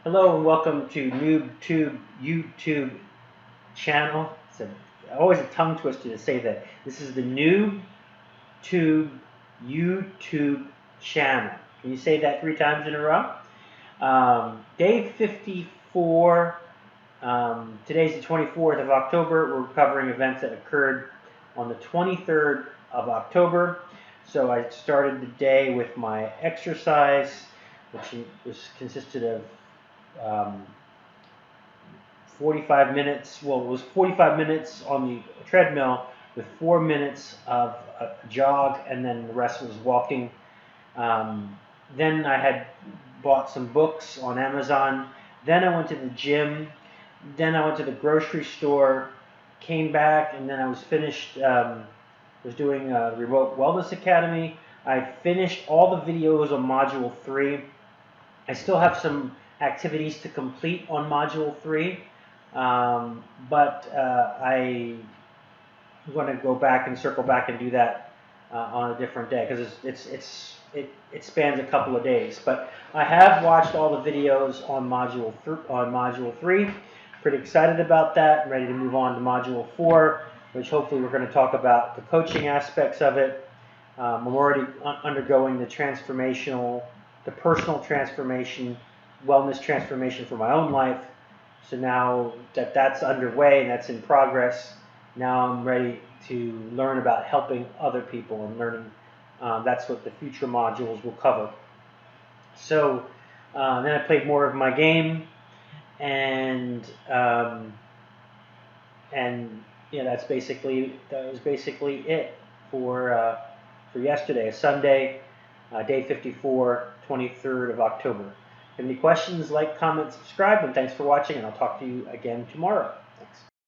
Hello and welcome to NoobTube YouTube channel. Always a tongue twister to say that. This is the NoobTube YouTube channel. Can you say that 3 times in a row? Day 54. Today's the 24th of October. We're covering events that occurred on the 23rd of October. So I started the day with my exercise, which consisted of 45 minutes. Well, it was 45 minutes on the treadmill with 4 minutes of a jog, and then the rest was walking. Then I had bought some books on Amazon. Then I went to the gym. Then I went to the grocery store, came back, and then I was finished. Was doing a remote wellness academy. I finished all the videos on module 3. I still have some activities to complete on module 3, but I'm going to go back and circle back and do that on a different day because it spans a couple of days. But I have watched all the videos on module 3. Pretty excited about that. I'm ready to move on to module 4, which hopefully we're going to talk about the coaching aspects of it. I'm already undergoing the personal transformation, wellness transformation for my own life. So now that that's underway and that's in progress, now I'm ready to learn about helping other people and learning. That's what the future modules will cover. So then I played more of my game, and yeah, that was basically it for yesterday, Sunday, day 54, 23rd of October. If you have any questions, like, comment, subscribe, and thanks for watching, and I'll talk to you again tomorrow. Thanks.